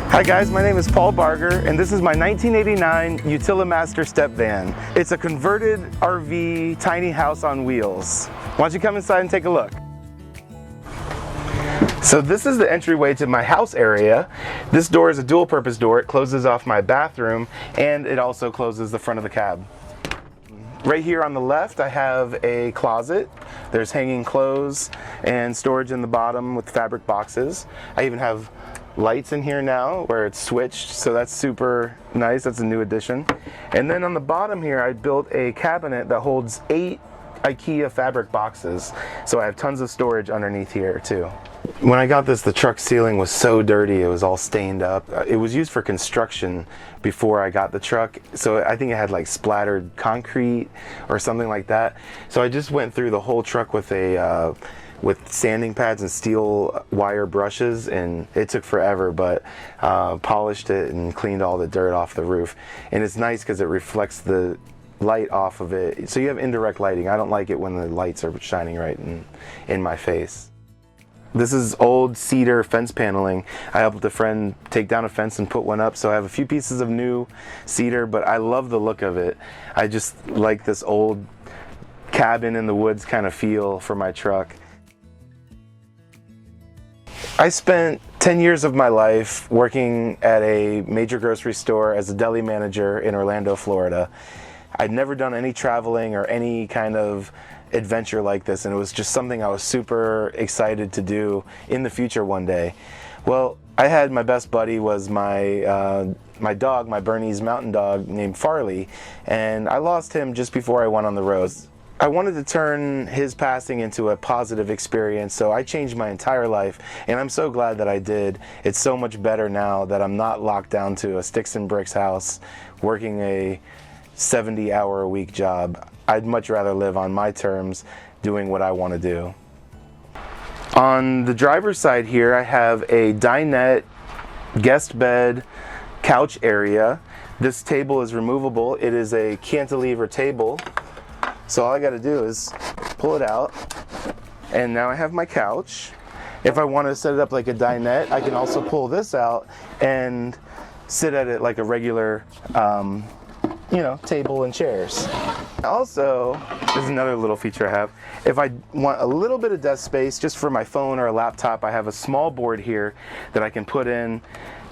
Hi guys, my name is Paul Barger and this is my 1989 Utila Master step van. It's a converted RV tiny house on wheels. Why don't you come inside and take a look. So this is the entryway to my house area. This door is a dual purpose door. It closes off my bathroom and it also closes the front of the cab. Right here on the left I have a closet. There's hanging clothes and storage in the bottom with fabric boxes. I even have lights in here now where it's switched, so that's super nice. That's a new addition. And then on the bottom here I built a cabinet that holds 8 IKEA fabric boxes, so I have tons of storage underneath here too. When I got this, the truck ceiling was so dirty, it was all stained up. It was used for construction before I got the truck, so I think it had like splattered concrete or something like that. So I just went through the whole truck with with sanding pads and steel wire brushes, and it took forever, but polished it and cleaned all the dirt off the roof. And it's nice because it reflects the light off of it, so you have indirect lighting. I don't like it when the lights are shining right in my face. This is old cedar fence paneling. I helped a friend take down a fence and put one up, so I have a few pieces of new cedar, but I love the look of it. I just like this old cabin in the woods kind of feel for my truck. I spent 10 years of my life working at a major grocery store as a deli manager in Orlando, Florida. I'd never done any traveling or any kind of adventure like this, and it was just something I was super excited to do in the future one day. Well, I had my best buddy was my dog, my Bernese mountain dog named Farley, and I lost him just before I went on the road. I wanted to turn his passing into a positive experience, so I changed my entire life, and I'm so glad that I did. It's so much better now that I'm not locked down to a sticks and bricks house working a 70-hour-a-week job. I'd much rather live on my terms doing what I want to do. On the driver's side here I have a dinette guest bed couch area. This table is removable. It is a cantilever table. So all I got to do is pull it out, and now I have my couch. If I want to set it up like a dinette, I can also pull this out and sit at it like a regular, table and chairs. Also, there's another little feature I have. If I want a little bit of desk space just for my phone or a laptop, I have a small board here that I can put in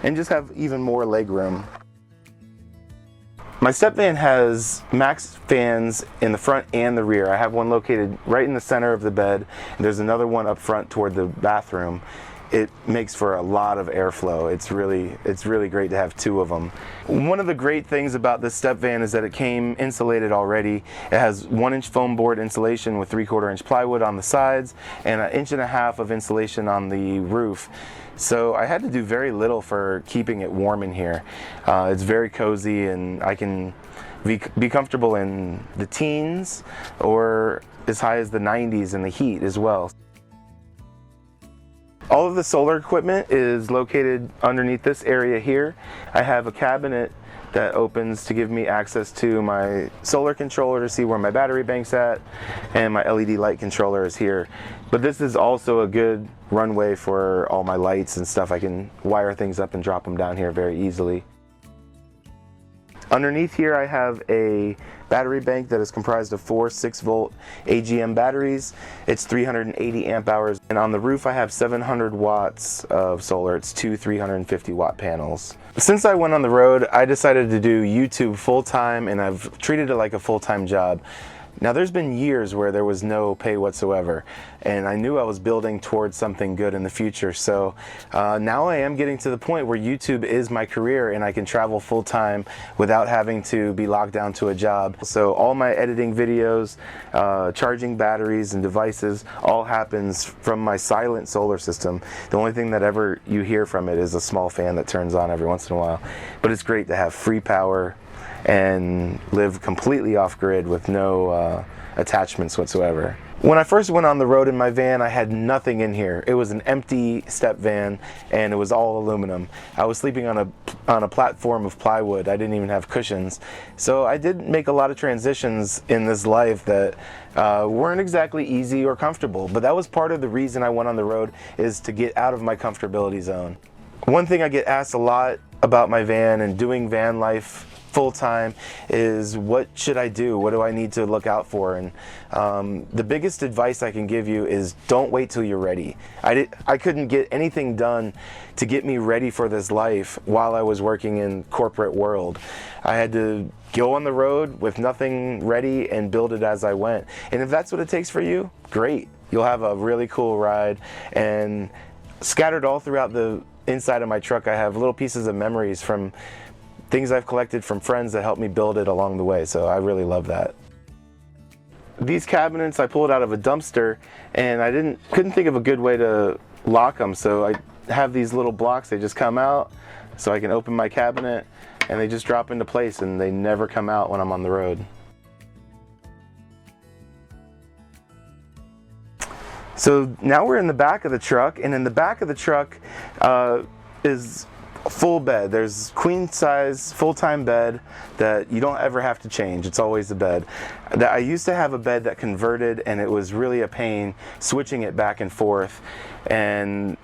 and just have even more leg room. My step van has max fans in the front and the rear. I have one located right in the center of the bed, and there's another one up front toward the bathroom. It makes for a lot of airflow. It's really great to have 2 of them. One of the great things about this step van is that it came insulated already. It has 1-inch foam board insulation with 3/4 inch plywood on the sides and 1.5 inches of insulation on the roof. So I had to do very little for keeping it warm in here. It's very cozy, and I can be comfortable in the teens or as high as the 90s in the heat as well. All of the solar equipment is located underneath this area here. I have a cabinet that opens to give me access to my solar controller to see where my battery bank's at, and my LED light controller is here. But this is also a good runway for all my lights and stuff. I can wire things up and drop them down here very easily. Underneath here I have a battery bank that is comprised of 4 6-volt AGM batteries. It's 380 amp hours, and on the roof I have 700 watts of solar. It's 2 350 watt panels. Since I went on the road, I decided to do YouTube full-time, and I've treated it like a full-time job. Now there's been years where there was no pay whatsoever, and I knew I was building towards something good in the future. So now I am getting to the point where YouTube is my career, and I can travel full-time without having to be locked down to a job. So all my editing videos, charging batteries and devices, all happens from my silent solar system. The only thing that ever you hear from it is a small fan that turns on every once in a while. But it's great to have free power and live completely off-grid with no attachments whatsoever. When I first went on the road in my van, I had nothing in here. It was an empty step van, and it was all aluminum. I was sleeping on a platform of plywood. I didn't even have cushions. So I did make a lot of transitions in this life that weren't exactly easy or comfortable, but that was part of the reason I went on the road, is to get out of my comfortability zone. One thing I get asked a lot about my van and doing van life full time is, what should I do? What do I need to look out for? And the biggest advice I can give you is, don't wait till you're ready. I couldn't get anything done to get me ready for this life while I was working in corporate world. I had to go on the road with nothing ready and build it as I went. And if that's what it takes for you, great. You'll have a really cool ride. And scattered all throughout the inside of my truck, I have little pieces of memories from things I've collected from friends that helped me build it along the way, so I really love that. These cabinets I pulled out of a dumpster, and I couldn't think of a good way to lock them, so I have these little blocks. They just come out, so I can open my cabinet, and they just drop into place, and they never come out when I'm on the road. So now we're in the back of the truck, and in the back of the truck is full bed. There's queen size full-time bed that you don't ever have to change. It's always the bed. I used to have a bed that converted, and it was really a pain switching it back and forth. And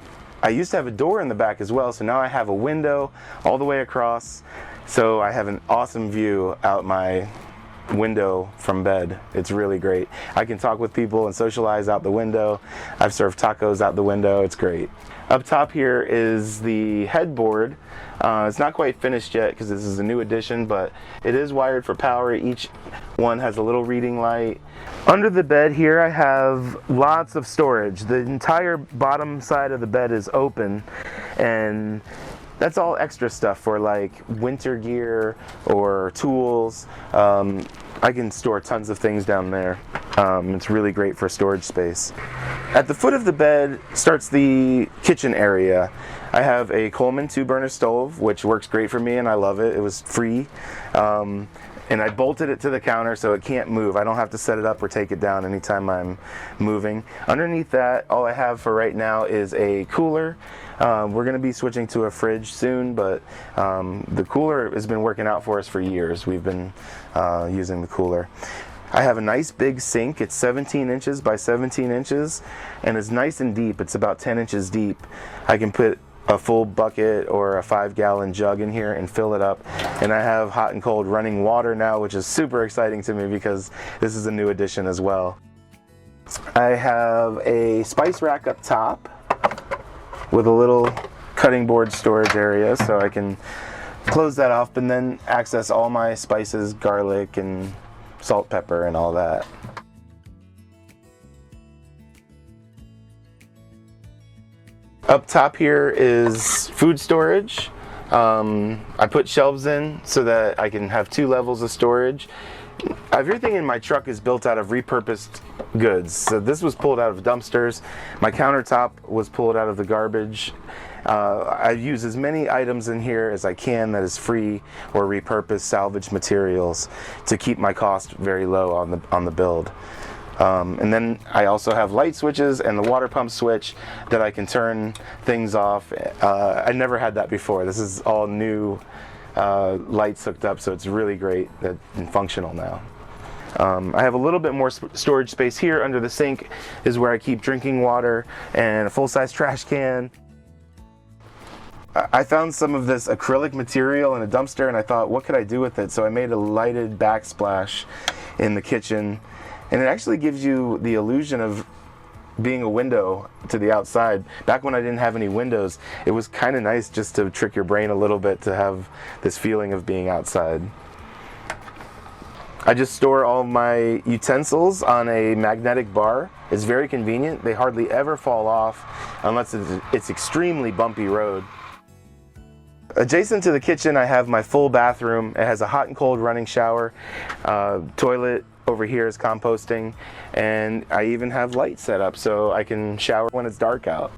I used to have a door in the back as well, so now I have a window all the way across, so I have an awesome view out my window from bed. It's really great. I can talk with people and socialize out the window. I've served tacos out the window. It's great. Up top here is the headboard. It's not quite finished yet because this is a new addition, but it is wired for power. Each one has a little reading light. Under the bed here I have lots of storage. The entire bottom side of the bed is open, and that's all extra stuff for like winter gear or tools. I can store tons of things down there. It's really great for storage space. At the foot of the bed starts the kitchen area. I have a Coleman 2-burner stove, which works great for me, and I love it. It was free. And I bolted it to the counter so it can't move. I don't have to set it up or take it down anytime I'm moving. Underneath that, all I have for right now is a cooler. We're going to be switching to a fridge soon, but the cooler has been working out for us for years. We've been using the cooler. I have a nice big sink. It's 17 inches by 17 inches, and it's nice and deep. It's about 10 inches deep. I can put a full bucket or a 5-gallon jug in here and fill it up. And I have hot and cold running water now, which is super exciting to me because this is a new addition as well. I have a spice rack up top with a little cutting board storage area, so I can close that off and then access all my spices, garlic and salt, pepper, and all that. Up top here is food storage. I put shelves in so that I can have 2 levels of storage. Everything in my truck is built out of repurposed goods. So this was pulled out of dumpsters. My countertop was pulled out of the garbage. I use as many items in here as I can that is free or repurposed salvage materials to keep my cost very low on the build. And then I also have light switches and the water pump switch that I can turn things off. I never had that before. This is all new lights hooked up, so it's really great and functional now. I have a little bit more storage space here. Under the sink is where I keep drinking water and a full-size trash can. I found some of this acrylic material in a dumpster, and I thought, what could I do with it? So I made a lighted backsplash in the kitchen, and it actually gives you the illusion of being a window to the outside. Back when I didn't have any windows, it was kind of nice just to trick your brain a little bit to have this feeling of being outside. I just store all of my utensils on a magnetic bar. It's very convenient. They hardly ever fall off unless it's extremely bumpy road. Adjacent to the kitchen, I have my full bathroom. It has a hot and cold running shower. Toilet over here is composting, and I even have lights set up so I can shower when it's dark out.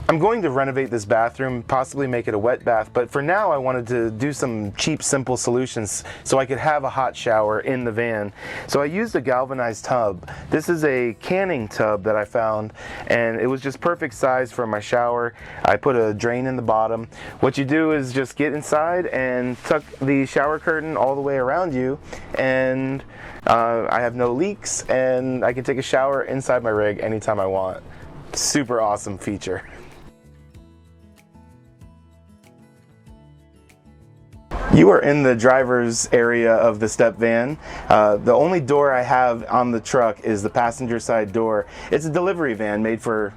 I'm going to renovate this bathroom, possibly make it a wet bath, but for now I wanted to do some cheap, simple solutions so I could have a hot shower in the van. So I used a galvanized tub. This is a canning tub that I found, and it was just perfect size for my shower. I put a drain in the bottom. What you do is just get inside and tuck the shower curtain all the way around you, and I have no leaks, and I can take a shower inside my rig anytime I want. Super awesome feature. You are in the driver's area of the step van. The only door I have on the truck is the passenger side door. It's a delivery van made for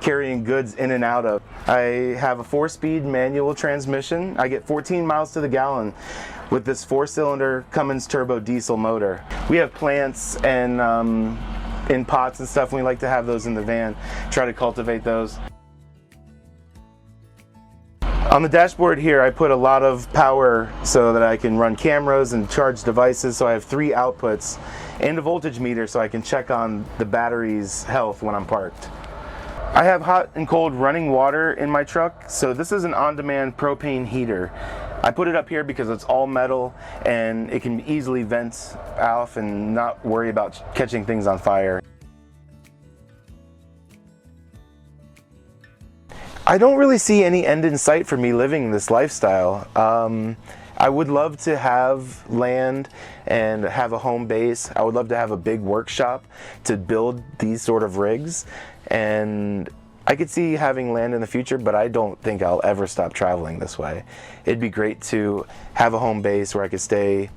carrying goods in and out of. I have a 4-speed manual transmission. I get 14 miles to the gallon with this 4-cylinder Cummins turbo diesel motor. We have plants and in pots and stuff, and we like to have those in the van, try to cultivate those. On the dashboard here, I put a lot of power so that I can run cameras and charge devices, so I have 3 outputs and a voltage meter so I can check on the battery's health when I'm parked. I have hot and cold running water in my truck, so this is an on-demand propane heater. I put it up here because it's all metal and it can easily vent off and not worry about catching things on fire. I don't really see any end in sight for me living this lifestyle. I would love to have land and have a home base. I would love to have a big workshop to build these sort of rigs. And I could see having land in the future, but I don't think I'll ever stop traveling this way. It'd be great to have a home base where I could stay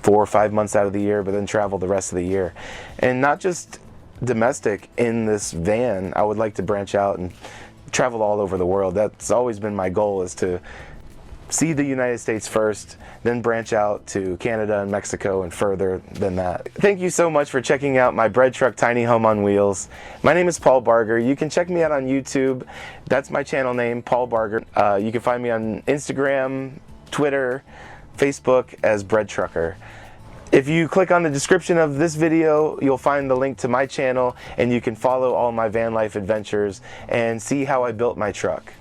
4 or 5 months out of the year, but then travel the rest of the year. And not just domestic in this van. I would like to branch out and travel all over the world. That's always been my goal, is to see the United States first, then branch out to Canada and Mexico and further than that. Thank you so much for checking out my bread truck tiny home on wheels. My name is Paul Barger. You can check me out on YouTube. That's my channel name, Paul Barger. You can find me on Instagram, Twitter, Facebook as Bread Trucker. If you click on the description of this video, you'll find the link to my channel, and you can follow all my van life adventures and see how I built my truck.